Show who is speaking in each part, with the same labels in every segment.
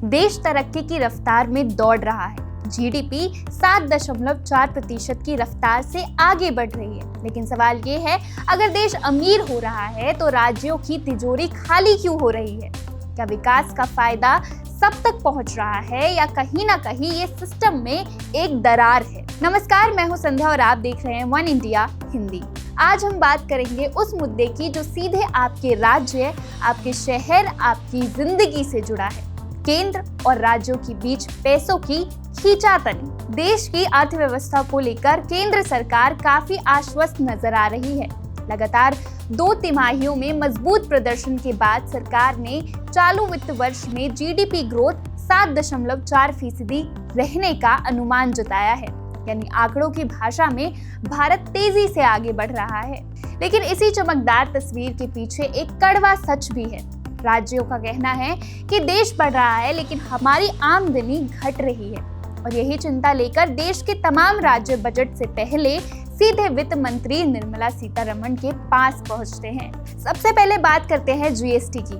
Speaker 1: देश तरक्की की रफ्तार में दौड़ रहा है। जीडीपी 7.4% की रफ्तार से आगे बढ़ रही है। लेकिन सवाल ये है, अगर देश अमीर हो रहा है तो राज्यों की तिजोरी खाली क्यों हो रही है? क्या विकास का फायदा सब तक पहुंच रहा है या कहीं ना कहीं ये सिस्टम में एक दरार है? नमस्कार, मैं हूं संध्या और आप देख रहे हैं वन इंडिया हिंदी। आज हम बात करेंगे उस मुद्दे की जो सीधे आपके राज्य, आपके शहर, आपकी जिंदगी से जुड़ा है। केंद्र और राज्यों के बीच पैसों की खींचातानी। देश की अर्थव्यवस्था को लेकर केंद्र सरकार काफी आश्वस्त नजर आ रही है। लगातार 2 तिमाहियों में मजबूत प्रदर्शन के बाद सरकार ने चालू वित्त वर्ष में जीडीपी ग्रोथ 7.4% रहने का अनुमान जताया है। यानी आंकड़ों की भाषा में भारत तेजी से आगे बढ़ रहा है। लेकिन इसी चमकदार तस्वीर के पीछे एक कड़वा सच भी है। राज्यों का कहना है कि देश बढ़ रहा है लेकिन हमारी आमदनी घट रही है, और यही चिंता लेकर देश के तमाम राज्य बजट से पहले सीधे वित्त मंत्री निर्मला सीतारमण के पास पहुंचते हैं। सबसे पहले बात करते हैं जीएसटी की।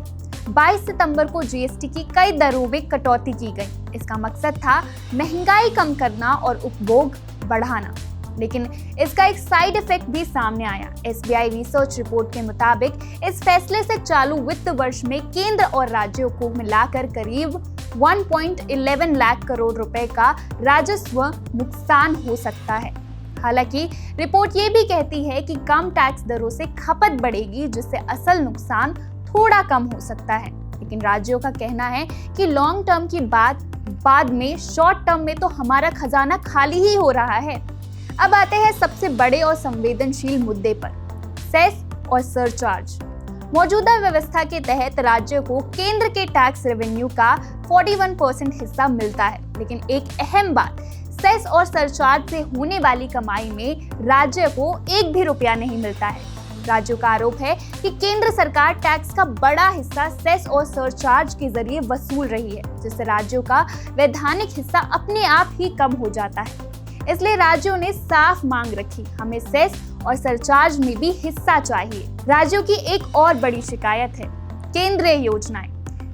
Speaker 1: 22 सितंबर को जीएसटी की कई दरों में कटौती की गई। इसका मकसद था महंगाई कम करना और उपभोग बढ़ाना। लेकिन इसका एक साइड इफेक्ट भी सामने आया। एसबीआई रिसर्च रिपोर्ट के मुताबिक इस फैसले से चालू वित्त वर्ष में केंद्र और राज्यों को मिलाकर करीब 1.11 लाख करोड़ रुपए का राजस्व नुकसान हो सकता है। हालांकि रिपोर्ट ये भी कहती है कि कम टैक्स दरों से खपत बढ़ेगी, जिससे असल नुकसान थोड़ा कम हो सकता है। लेकिन राज्यों का कहना है कि लॉन्ग टर्म की बात बाद में, शॉर्ट टर्म में तो हमारा खजाना खाली ही हो रहा है। अब आते हैं सबसे बड़े और संवेदनशील मुद्दे पर, सेस और सरचार्ज। मौजूदा व्यवस्था के तहत राज्यों को केंद्र के टैक्स रेवेन्यू का 41% हिस्सा मिलता है। लेकिन एक अहम बात, सेस और सरचार्ज से होने वाली कमाई में राज्य को एक भी रुपया नहीं मिलता है। राज्यों का आरोप है कि केंद्र सरकार टैक्स का बड़ा हिस्सा सेस और सरचार्ज के जरिए वसूल रही है, जिससे राज्यों का वैधानिक हिस्सा अपने आप ही कम हो जाता है। इसलिए राज्यों ने साफ मांग रखी, हमें सेस और सरचार्ज में भी हिस्सा चाहिए। राज्यों की एक और बड़ी शिकायत है केंद्रीय योजनाएं।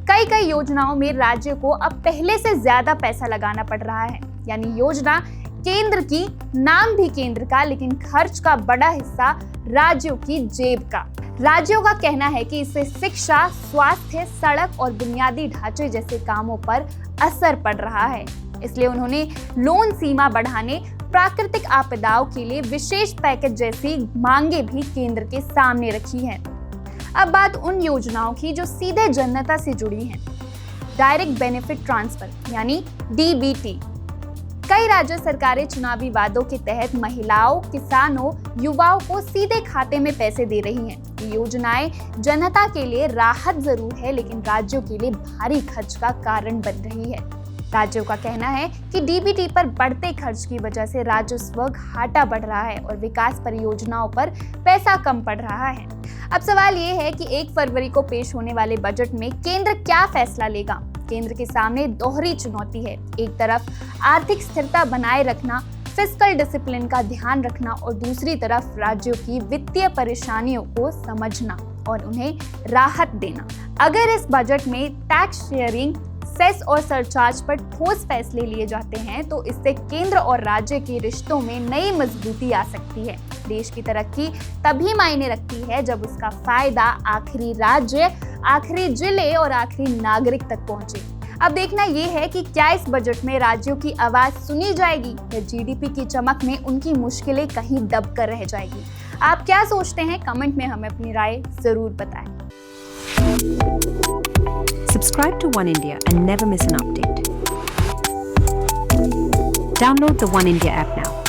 Speaker 1: कई योजनाओं में राज्य को अब पहले से ज्यादा पैसा लगाना पड़ रहा है। यानी योजना केंद्र की, नाम भी केंद्र का, लेकिन खर्च का बड़ा हिस्सा राज्यों की जेब का। राज्यों का कहना है कि इससे शिक्षा, स्वास्थ्य, सड़क और बुनियादी ढांचे जैसे कामों पर असर पड़ रहा है। इसलिए उन्होंने लोन सीमा बढ़ाने, प्राकृतिक आपदाओं के लिए विशेष पैकेज जैसी मांगे भी केंद्र के सामने रखी हैं। अब बात उन योजनाओं की जो सीधे जनता से जुड़ी हैं। डायरेक्ट बेनिफिट ट्रांसफर यानी डीबीटी। कई राज्य सरकारें चुनावी वादों के तहत महिलाओं, किसानों, युवाओं को सीधे खाते में पैसे दे रही हैं। ये योजनाएं जनता के लिए राहत जरूर है, लेकिन राज्यों के लिए भारी खर्च का कारण बन रही है। राज्यों का कहना है कि डीबीटी पर बढ़ते खर्च की वजह से राजस्व घाटा बढ़ रहा है और विकास परियोजनाओं पर पैसा कम पड़ रहा है। अब सवाल ये है कि 1 फरवरी को पेश होने वाले बजट में केंद्र क्या फैसला लेगा? केंद्र के सामने दोहरी चुनौती है। एक तरफ आर्थिक स्थिरता बनाए रखना, फिस्कल डिसिप्लिन का ध्यान रखना, और दूसरी तरफ राज्यों की वित्तीय परेशानियों को समझना और उन्हें राहत देना। अगर इस बजट में टैक्स शेयरिंग, सेस और सरचार्ज पर ठोस फैसले लिए जाते हैं तो इससे केंद्र और राज्य के रिश्तों में नई मजबूती आ सकती है। देश की तरक्की तभी मायने रखती है जब उसका फायदा आखिरी राज्य, आखिरी जिले और आखिरी नागरिक तक पहुंचे। अब देखना ये है कि क्या इस बजट में राज्यों की आवाज सुनी जाएगी या जीडीपी की चमक में उनकी मुश्किलें कहीं दब कर रह जाएगी। आप क्या सोचते हैं? कमेंट में हमें अपनी राय जरूर बताएं।
Speaker 2: Subscribe to One India and never miss an update. Download the One India app now.